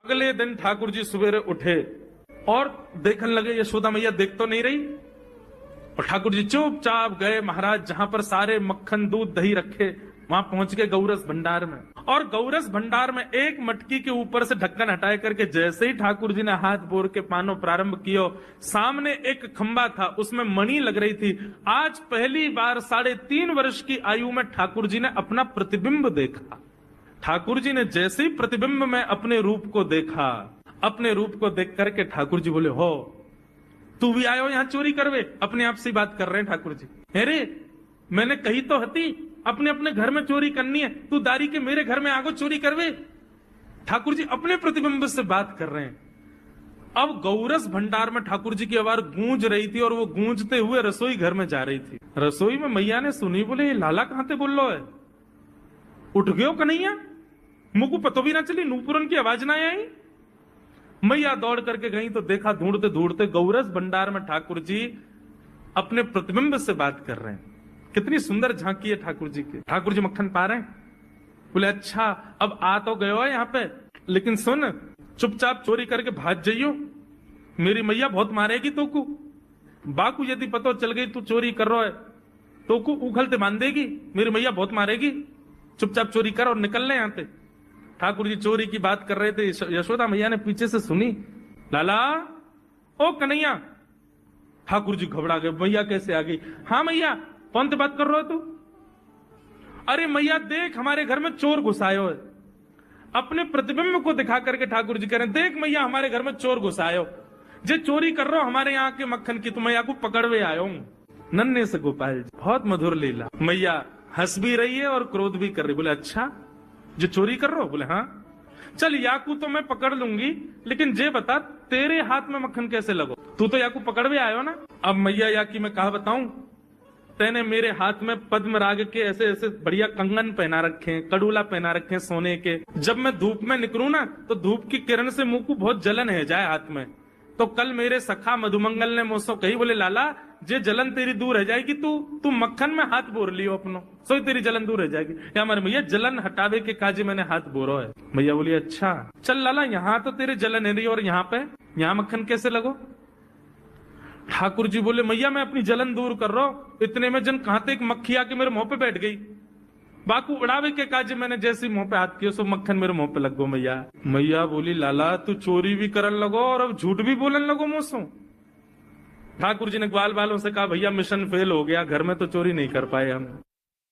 अगले दिन ठाकुर जी सवेरे उठे और देखने लगे यशोदा मैया देख तो नहीं रही, और ठाकुर जी चुपचाप गए महाराज जहां पर सारे मक्खन दूध दही रखे, वहां पहुंच गए गौरस भंडार में। और गौरस भंडार में एक मटकी के ऊपर से ढक्कन हटाए करके जैसे ही ठाकुर जी ने हाथ बोर के पानो प्रारंभ किया, सामने एक खंबा था, उसमें मणि लग रही थी। आज पहली बार 3.5 वर्ष की आयु में ठाकुर जी ने अपना प्रतिबिंब देखा। ठाकुर जी ने जैसे ही प्रतिबिंब में अपने रूप को देखा, अपने रूप को देख करके ठाकुर जी बोले, हो तू भी आयो यहां चोरी करवे? अपने आप से बात कर रहे हैं ठाकुर जी। अरे मैंने कही तो हती अपने अपने घर में चोरी करनी है, तू दारी के मेरे घर में आगो चोरी करवे? ठाकुर जी अपने प्रतिबिंब से बात कर रहे हैं। अब गौरस भंडार में ठाकुर जी की आवाज गूंज रही थी और वो गूंजते हुए रसोई घर में जा रही थी। रसोई में मैया ने सुनी, बोले लाला कहां ते बोल लो है? उठ गयो कन्हैया? मुझको पतो भी ना चली, नूपुरन की आवाज ना आई। मैया दौड़ करके गई तो देखा ढूंढते ढूंढते गौरस भंडार में ठाकुर जी अपने प्रतिबिंब से बात कर रहे हैं। कितनी सुंदर झांकी है ठाकुर जी की। ठाकुर जी मक्खन पा रहे हैं। बोले अच्छा अब आ तो गयो है यहाँ पे, लेकिन सुन चुपचाप चोरी करके भाग जाइयो, मेरी मैया बहुत मारेगी तो को। बाकू यदि पतो चल गई तू चोरी कर रहा है तो को उखलते बांध देगी, मेरी मैया बहुत मारेगी। चुपचाप चोरी कर और निकल ले यहाँ पे। ठाकुर जी चोरी की बात कर रहे थे, यशोदा मैया ने पीछे से सुनी, लाला ओ कन्हैया। ठाकुर जी घबरा गए, मैया कैसे आ गई? हाँ मैया, कौन सी बात कर रहे हो तू? अरे मैया देख हमारे घर में चोर घुसायो है। अपने प्रतिबिंब को दिखा करके ठाकुर जी कह रहे हैं, देख मैया हमारे घर में चोर घुसायो, जे चोरी कर रहे हो हमारे यहाँ के मक्खन की, तो मैया को पकड़वे आयो हूं। नन्हे से गोपाल जी, बहुत मधुर लीला। मैया हंस भी रही है और क्रोध भी कर रही। बोले अच्छा जो चोरी कर रहे हो? बोले हाँ। चल याकू तो मैं पकड़ लूंगी, लेकिन जे बता तेरे हाथ में मक्खन कैसे लगो? तू तो याकू पकड़वे आयो ना। अब मैया याकी मैं कहा बताऊं, तेने मेरे हाथ में पद्म राग के ऐसे ऐसे बढ़िया कंगन पहना रखे हैं, कड़ूला पहना रखे हैं सोने के। जब मैं धूप में निकलूं ना तो धूप की किरण से मुंह को बहुत जलन है जाए हाथ में। तो कल मेरे सखा मधुमंगल ने मुझसे कही, बोले लाला जे जलन तेरी दूर रह जाएगी, तू मक्खन में हाथ बोर लियो अपनो, सो तेरी जलन दूर रह जाएगी। या हमारे मैया जलन हटावे के काजे मैंने हाथ बोरो है। मैया बोली अच्छा चल लाला, यहाँ तो तेरे जलन है रही और यहाँ पे यहाँ मक्खन कैसे लगो? ठाकुर जी बोले मैया मैं अपनी जलन दूर कर रहा हूं। इतने में जन कहां एक मक्खी आके मेरे मुंह पे बैठ गई। बाकू उड़ावे के काज मैंने जैसे मुंह पे हाथ किया सो मक्खन मेरे मुंह पे लग गो। मैया मैया बोली लाला तू चोरी भी करन लगो और अब झूठ भी बोलन लगो मुझसे। ठाकुर जी ने ग्वाल वालों से कहा भैया मिशन फेल हो गया, घर में तो चोरी नहीं कर पाए हम।